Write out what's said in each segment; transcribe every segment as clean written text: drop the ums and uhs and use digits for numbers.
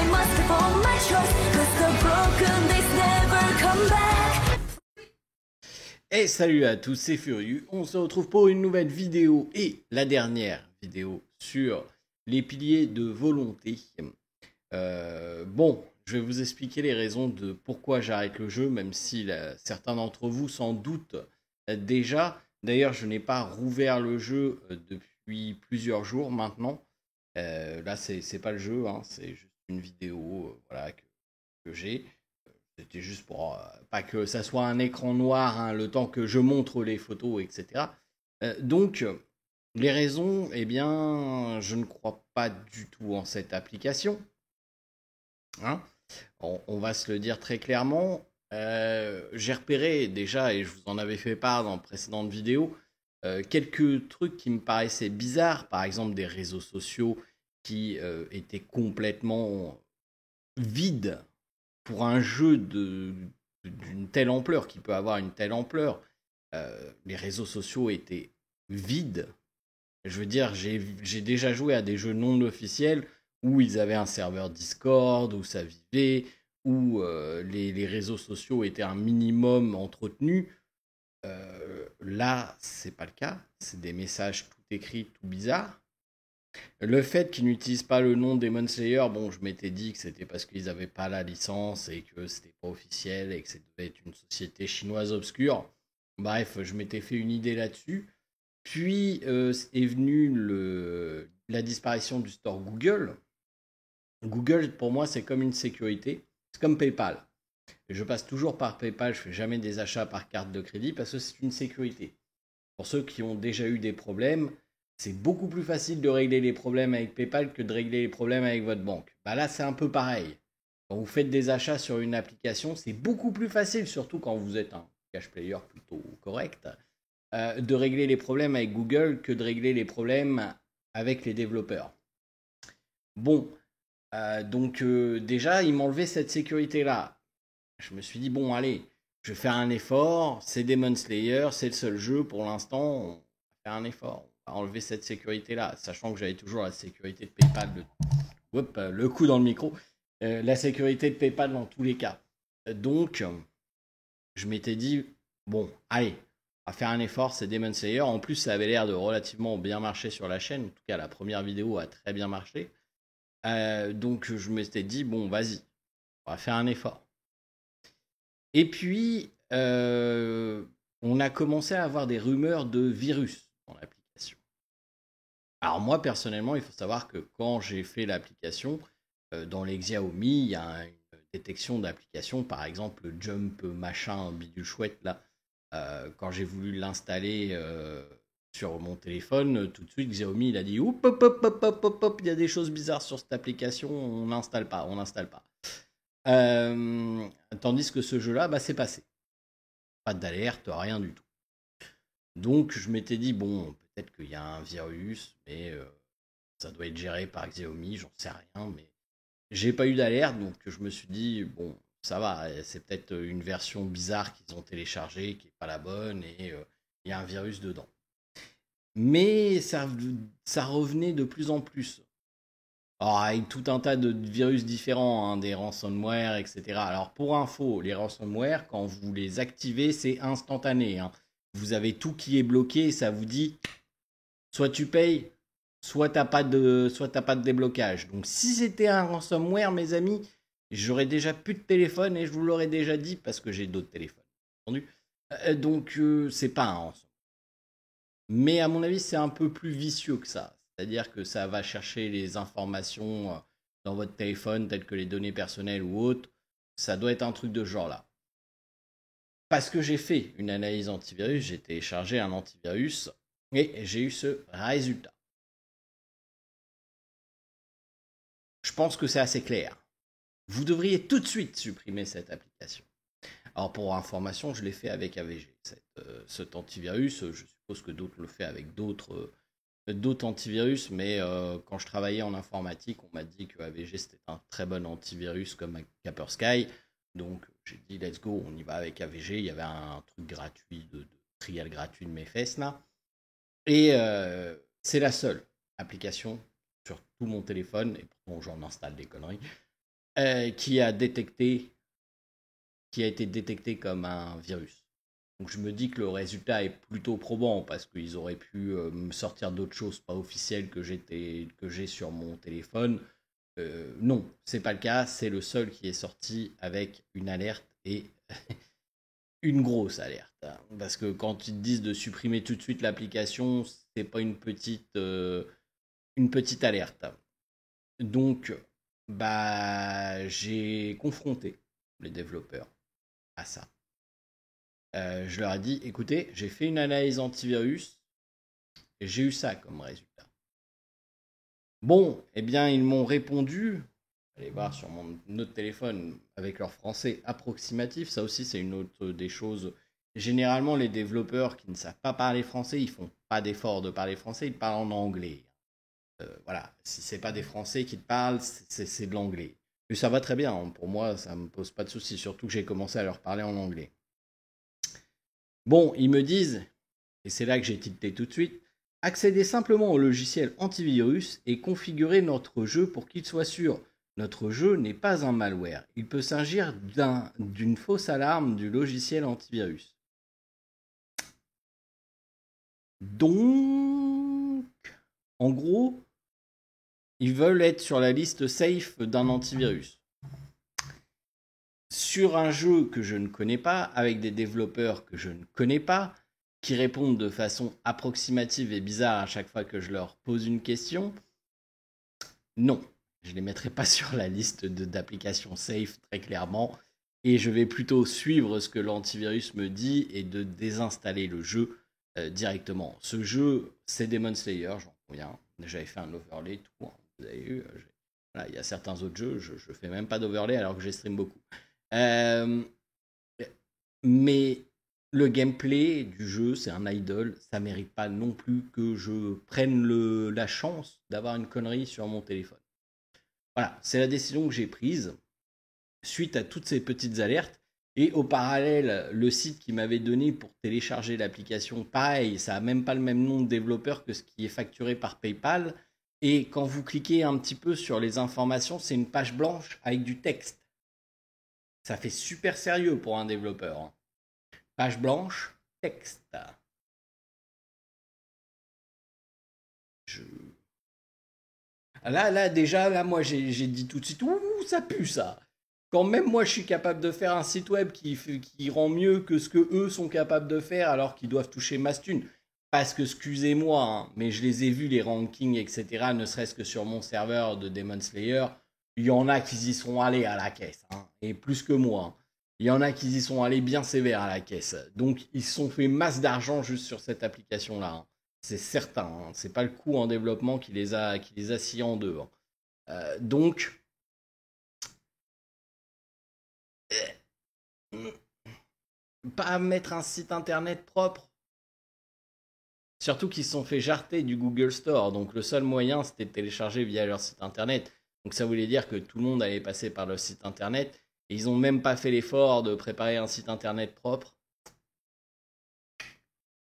I must perform my choice, 'cause the broken days never come back. Et salut à tous, c'est Furieux. On se retrouve pour une nouvelle vidéo et la dernière vidéo sur les piliers de volonté. Bon, je vais vous expliquer les raisons de pourquoi j'arrête le jeu, même si certains d'entre vous s'en doutent déjà. D'ailleurs, je n'ai pas rouvert le jeu depuis plusieurs jours maintenant. Là, c'est pas le jeu, hein, c'est juste une vidéo voilà, que j'ai. C'était juste pour pas que ça soit un écran noir, hein, le temps que je montre les photos, etc. Donc, les raisons, eh bien, je ne crois pas du tout en cette application. Hein, on va se le dire très clairement. J'ai repéré déjà, et je vous en avais fait part dans de précédentes vidéos, quelques trucs qui me paraissaient bizarres, par exemple des réseaux sociaux qui étaient complètement vides pour un jeu d'une telle ampleur, qui peut avoir une telle ampleur. Les réseaux sociaux étaient vides. Je veux dire, j'ai déjà joué à des jeux non officiels où ils avaient un serveur Discord, où ça vivait, où les réseaux sociaux étaient un minimum entretenus. Là, c'est pas le cas. C'est des messages tout écrits, tout bizarres. Le fait qu'ils n'utilisent pas le nom Demon Slayer, bon, je m'étais dit que c'était parce qu'ils n'avaient pas la licence et que c'était pas officiel et que ça devait être une société chinoise obscure. Bref, je m'étais fait une idée là-dessus. Puis est venue la disparition du store Google. Google, pour moi, c'est comme une sécurité. C'est comme PayPal. Et je passe toujours par PayPal, je fais jamais des achats par carte de crédit parce que c'est une sécurité. Pour ceux qui ont déjà eu des problèmes, c'est beaucoup plus facile de régler les problèmes avec PayPal que de régler les problèmes avec votre banque. Bah là, c'est un peu pareil. Quand vous faites des achats sur une application, c'est beaucoup plus facile, surtout quand vous êtes un cash player plutôt correct, de régler les problèmes avec Google que de régler les problèmes avec les développeurs. Bon, donc déjà, ils m'enlevaient cette sécurité-là. Je me suis dit, bon, allez, je vais faire un effort. C'est Demon Slayer, c'est le seul jeu pour l'instant. On va faire un effort. On va enlever cette sécurité-là, sachant que j'avais toujours la sécurité de PayPal. Le coup dans le micro. La sécurité de PayPal dans tous les cas. Donc, je m'étais dit, bon, allez, on va faire un effort, c'est Demon Slayer. En plus, ça avait l'air de relativement bien marcher sur la chaîne. En tout cas, la première vidéo a très bien marché. Donc, je m'étais dit, bon, vas-y, on va faire un effort. Et puis, on a commencé à avoir des rumeurs de virus dans l'application. Alors moi, personnellement, il faut savoir que quand j'ai fait l'application, dans les Xiaomi, il y a une détection d'application, par exemple le Jump machin bidule chouette là. Quand j'ai voulu l'installer sur mon téléphone, tout de suite Xiaomi il a dit hop hop hop hop hop hop hop, il y a des choses bizarres sur cette application, on n'installe pas. Tandis que ce jeu-là, bah, c'est passé. Pas d'alerte, rien du tout. Donc je m'étais dit, bon, peut-être qu'il y a un virus, mais ça doit être géré par Xiaomi, j'en sais rien, mais j'ai pas eu d'alerte, donc je me suis dit, bon, ça va, c'est peut-être une version bizarre qu'ils ont téléchargée, qui est pas la bonne, et il y a un virus dedans. Mais ça revenait de plus en plus. Alors, avec tout un tas de virus différents, hein, des ransomware, etc. Alors, pour info, les ransomware, quand vous les activez, c'est instantané. Hein. Vous avez tout qui est bloqué et ça vous dit soit tu payes, soit t'as pas de déblocage. Donc, si c'était un ransomware, mes amis, j'aurais déjà plus de téléphone et je vous l'aurais déjà dit parce que j'ai d'autres téléphones. Entendu. Donc, c'est pas un ransomware. Mais à mon avis, c'est un peu plus vicieux que ça. C'est-à-dire que ça va chercher les informations dans votre téléphone, telles que les données personnelles ou autres. Ça doit être un truc de ce genre-là. Parce que j'ai fait une analyse antivirus, j'ai téléchargé un antivirus et j'ai eu ce résultat. Je pense que c'est assez clair. Vous devriez tout de suite supprimer cette application. Alors pour information, je l'ai fait avec AVG. Cet antivirus, je suppose que d'autres le font avec d'autres antivirus, mais quand je travaillais en informatique, on m'a dit que AVG c'était un très bon antivirus comme Kaspersky. Donc j'ai dit let's go, on y va avec AVG. Il y avait un truc gratuit, de trial gratuit de mes fesses là. Et c'est la seule application sur tout mon téléphone, et pourtant j'en installe des conneries, qui a été détecté comme un virus. Donc je me dis que le résultat est plutôt probant parce qu'ils auraient pu me sortir d'autres choses pas officielles que j'ai sur mon téléphone. Non, c'est pas le cas. C'est le seul qui est sorti avec une alerte et une grosse alerte. Parce que quand ils te disent de supprimer tout de suite l'application, c'est pas une petite alerte. Donc, bah, j'ai confronté les développeurs à ça. Je leur ai dit, écoutez, j'ai fait une analyse antivirus et j'ai eu ça comme résultat. Bon, eh bien, ils m'ont répondu, allez voir sur mon autre téléphone avec leur français approximatif, ça aussi c'est une autre des choses. Généralement, les développeurs qui ne savent pas parler français, ils font pas d'effort de parler français, ils parlent en anglais. Voilà, si c'est pas des Français qui te parlent, c'est de l'anglais. Et ça va très bien, hein. Pour moi, ça me pose pas de soucis, surtout que j'ai commencé à leur parler en anglais. Bon, ils me disent, et c'est là que j'ai tilté tout de suite, accédez simplement au logiciel antivirus et configurez notre jeu pour qu'il soit sûr. Notre jeu n'est pas un malware. Il peut s'agir d'une fausse alarme du logiciel antivirus. Donc, en gros, ils veulent être sur la liste safe d'un antivirus. Sur un jeu que je ne connais pas, avec des développeurs que je ne connais pas, qui répondent de façon approximative et bizarre à chaque fois que je leur pose une question, non, je ne les mettrai pas sur la liste d'applications safe très clairement, et je vais plutôt suivre ce que l'antivirus me dit et de désinstaller le jeu directement. Ce jeu, c'est Demon Slayer, j'en conviens. J'avais fait un overlay, tout. Vous avez vu, voilà, il y a certains autres jeux, je ne fais même pas d'overlay alors que j'ai stream beaucoup. Mais le gameplay du jeu, c'est un idle, ça mérite pas non plus que je prenne la chance d'avoir une connerie sur mon téléphone. Voilà, c'est la décision que j'ai prise suite à toutes ces petites alertes. Et au parallèle, le site qui m'avait donné pour télécharger l'application, pareil, ça n'a même pas le même nom de développeur que ce qui est facturé par PayPal. Et quand vous cliquez un petit peu sur les informations, c'est une page blanche avec du texte. Ça fait super sérieux pour un développeur. Page blanche, texte. Là, déjà, là, moi, j'ai dit tout de suite, ouh, ça pue ça. Quand même, moi, je suis capable de faire un site web qui rend mieux que ce que eux sont capables de faire, alors qu'ils doivent toucher masse thune. Parce que, excusez-moi, hein, mais je les ai vus, les rankings, etc., ne serait-ce que sur mon serveur de Demon Slayer, il y en a qui y sont allés à la caisse, hein, et plus que moi. Hein. Il y en a qui y sont allés bien sévères à la caisse. Donc, ils se sont fait masse d'argent juste sur cette application-là. Hein. C'est certain. Hein. C'est pas le coût en développement qui les a sciés en deux. Hein. Donc, pas mettre un site internet propre. Surtout qu'ils se sont fait jarter du Google Store. Donc, le seul moyen, c'était de télécharger via leur site internet. Donc, ça voulait dire que tout le monde allait passer par leur site internet. Et ils n'ont même pas fait l'effort de préparer un site internet propre.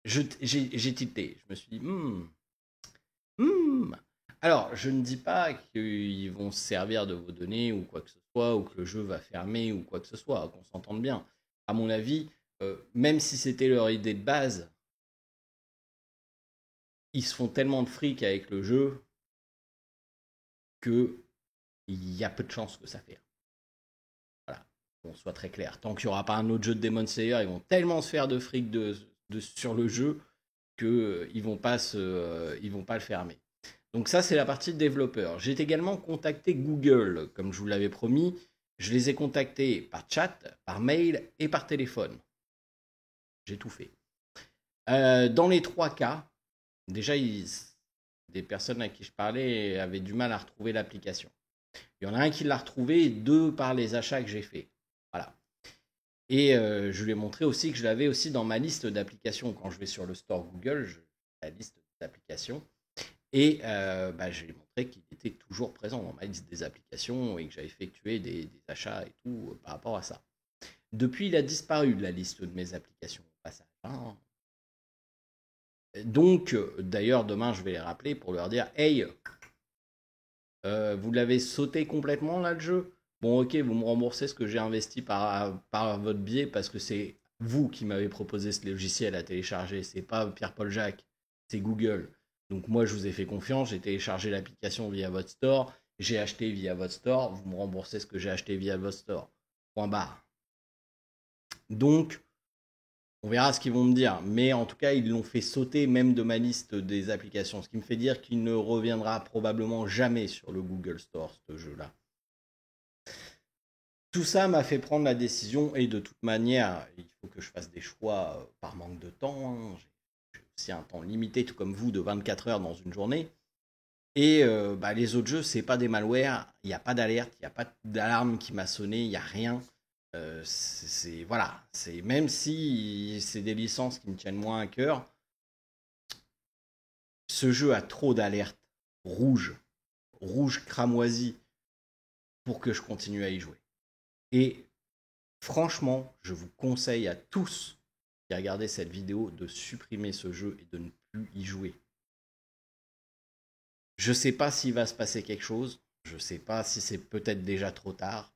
J'ai tilté. Je me suis dit, Alors, je ne dis pas qu'ils vont se servir de vos données ou quoi que ce soit, ou que le jeu va fermer ou quoi que ce soit, qu'on s'entende bien. À mon avis, même si c'était leur idée de base, ils se font tellement de fric avec le jeu qu'il y a peu de chances que ça fasse. Voilà, qu'on soit très clair. Tant qu'il n'y aura pas un autre jeu de Demon Slayer, ils vont tellement se faire de fric sur le jeu qu'ils vont pas le fermer. Donc ça, c'est la partie développeur. J'ai également contacté Google, comme je vous l'avais promis. Je les ai contactés par chat, par mail et par téléphone. J'ai tout fait. Dans les trois cas, déjà, des personnes à qui je parlais avaient du mal à retrouver l'application. Il y en a un qui l'a retrouvé, deux par les achats que j'ai faits. Voilà. Et je lui ai montré aussi que je l'avais aussi dans ma liste d'applications. Quand je vais sur le store Google, la liste d'applications. Et je lui ai montré qu'il était toujours présent dans ma liste des applications et que j'avais effectué des achats et tout par rapport à ça. Depuis, il a disparu de la liste de mes applications au passage. Hein. Donc, d'ailleurs, demain, je vais les rappeler pour leur dire « Hey, vous l'avez sauté complètement, là, le jeu ?» Bon, ok, vous me remboursez ce que j'ai investi par votre biais parce que c'est vous qui m'avez proposé ce logiciel à télécharger. C'est pas Pierre-Paul Jacques, c'est Google. Donc moi, je vous ai fait confiance, j'ai téléchargé l'application via votre store, j'ai acheté via votre store, vous me remboursez ce que j'ai acheté via votre store. Point barre. Donc, on verra ce qu'ils vont me dire. Mais en tout cas, ils l'ont fait sauter même de ma liste des applications. Ce qui me fait dire qu'il ne reviendra probablement jamais sur le Google Store, ce jeu-là. Tout ça m'a fait prendre la décision. Et de toute manière, il faut que je fasse des choix par manque de temps. Hein. J'ai aussi un temps limité, tout comme vous, de 24 heures dans une journée. Et les autres jeux, c'est pas des malwares. Il n'y a pas d'alerte, il n'y a pas d'alarme qui m'a sonné, il n'y a rien. Voilà, c'est même si c'est des licences qui me tiennent moins à cœur, ce jeu a trop d'alertes rouges, rouges cramoisies pour que je continue à y jouer. Et franchement, je vous conseille à tous qui regardez cette vidéo de supprimer ce jeu et de ne plus y jouer. Je sais pas s'il va se passer quelque chose, je sais pas si c'est peut-être déjà trop tard.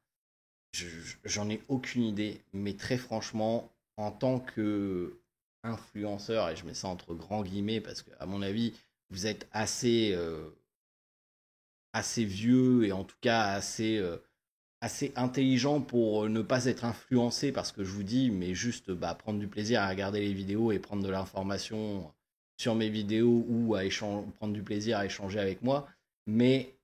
J'en ai aucune idée, mais très franchement, en tant que influenceur, et je mets ça entre grands guillemets parce que, à mon avis, vous êtes assez vieux et en tout cas assez intelligent pour ne pas être influencé par ce que je vous dis, mais juste prendre du plaisir à regarder les vidéos et prendre de l'information sur mes vidéos ou prendre du plaisir à échanger avec moi. Mais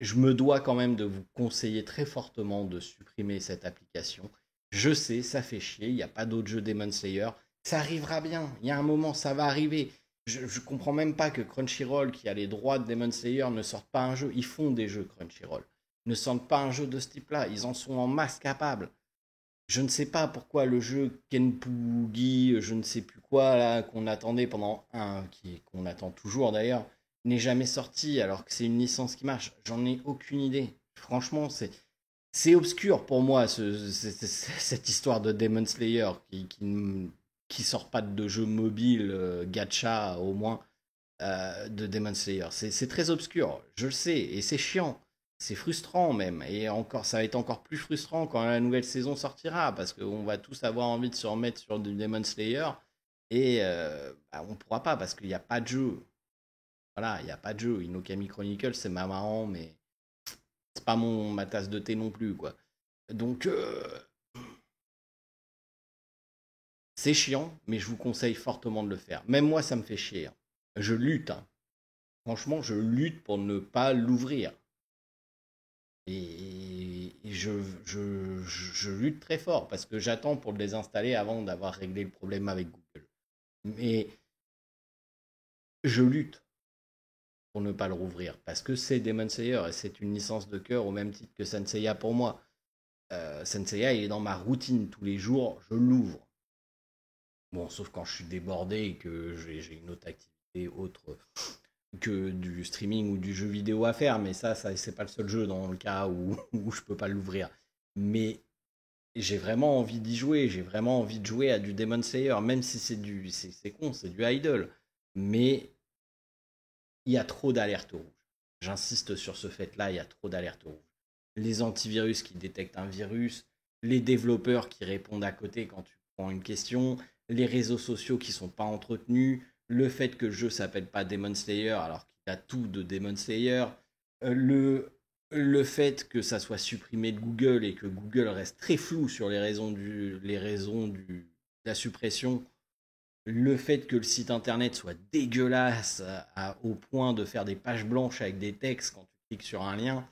je me dois quand même de vous conseiller très fortement de supprimer cette application. Je sais, ça fait chier, il n'y a pas d'autres jeux Demon Slayer. Ça arrivera bien, il y a un moment, ça va arriver. Je comprends même pas que Crunchyroll, qui a les droits de Demon Slayer, ne sorte pas un jeu. Ils font des jeux Crunchyroll. Ne sortent pas un jeu de ce type-là. Ils en sont en masse capables. Je ne sais pas pourquoi le jeu Kenpugi, je ne sais plus quoi, là, qu'on attendait qu'on attend toujours d'ailleurs, n'est jamais sorti alors que c'est une licence qui marche. J'en ai aucune idée. Franchement, c'est obscur pour moi cette histoire de Demon Slayer qui sort pas de jeu mobile, gacha au moins, de Demon Slayer. C'est très obscur, je le sais, et c'est chiant. C'est frustrant même, et encore, ça va être encore plus frustrant quand la nouvelle saison sortira, parce qu'on va tous avoir envie de se remettre sur du Demon Slayer, et on ne pourra pas, parce qu'il n'y a pas de jeu. Voilà, il n'y a pas de jeu. Inokami Chronicle, c'est marrant, mais c'est pas ma tasse de thé non plus, quoi. Donc, c'est chiant, mais je vous conseille fortement de le faire. Même moi, ça me fait chier. Hein. Je lutte. Hein. Franchement, je lutte pour ne pas l'ouvrir. Et je lutte très fort parce que j'attends pour le désinstaller avant d'avoir réglé le problème avec Google. Mais je lutte pour ne pas le rouvrir parce que c'est Demon Slayer et c'est une licence de cœur au même titre que Senseiya pour moi. Senseiya, il est dans ma routine tous les jours, je l'ouvre. Bon, sauf quand je suis débordé et que j'ai une autre activité autre que du streaming ou du jeu vidéo à faire, mais ça c'est pas le seul jeu dans le cas où je peux pas l'ouvrir. Mais j'ai vraiment envie d'y jouer, j'ai vraiment envie de jouer à du Demon Slayer, même si c'est con, c'est du idle. Mais il y a trop d'alertes rouges. J'insiste sur ce fait-là, il y a trop d'alertes rouges. Les antivirus qui détectent un virus, les développeurs qui répondent à côté quand tu prends une question, les réseaux sociaux qui sont pas entretenus, le fait que le jeu s'appelle pas Demon Slayer alors qu'il a tout de Demon Slayer, le fait que ça soit supprimé de Google et que Google reste très flou sur les raisons de la suppression, le fait que le site internet soit dégueulasse au point de faire des pages blanches avec des textes quand tu cliques sur un lien,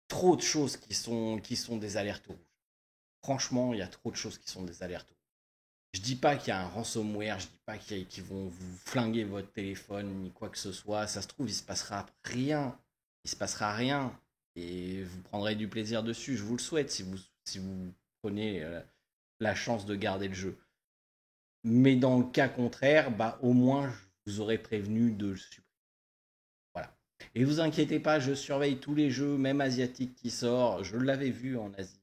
trop de choses qui sont des alertes rouges. Franchement, il y a trop de choses qui sont des alertes rouges. Je dis pas qu'il y a un ransomware, je dis pas qu'ils vont vous flinguer votre téléphone ni quoi que ce soit. Ça se trouve, il se passera rien. Il se passera rien. Et vous prendrez du plaisir dessus. Je vous le souhaite si vous prenez la chance de garder le jeu. Mais dans le cas contraire, au moins, je vous aurais prévenu de le supprimer. Voilà. Et vous inquiétez pas, je surveille tous les jeux, même asiatiques qui sortent. Je l'avais vu en Asie.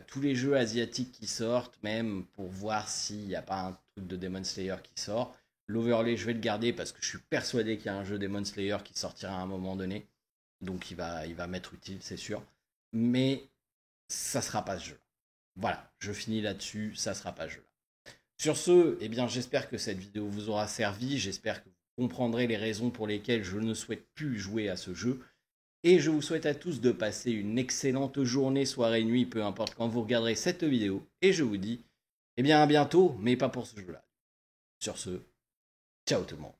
Tous les jeux asiatiques qui sortent, même pour voir s'il n'y a pas un truc de Demon Slayer qui sort. L'overlay, je vais le garder parce que je suis persuadé qu'il y a un jeu Demon Slayer qui sortira à un moment donné. Donc il va m'être utile, c'est sûr. Mais ça sera pas ce jeu-là. Voilà, je finis là-dessus, ça sera pas ce jeu-là. Sur ce, eh bien, j'espère que cette vidéo vous aura servi. J'espère que vous comprendrez les raisons pour lesquelles je ne souhaite plus jouer à ce jeu. Et je vous souhaite à tous de passer une excellente journée, soirée, nuit, peu importe quand vous regarderez cette vidéo. Et je vous dis, eh bien, à bientôt, mais pas pour ce jeu-là. Sur ce, ciao tout le monde.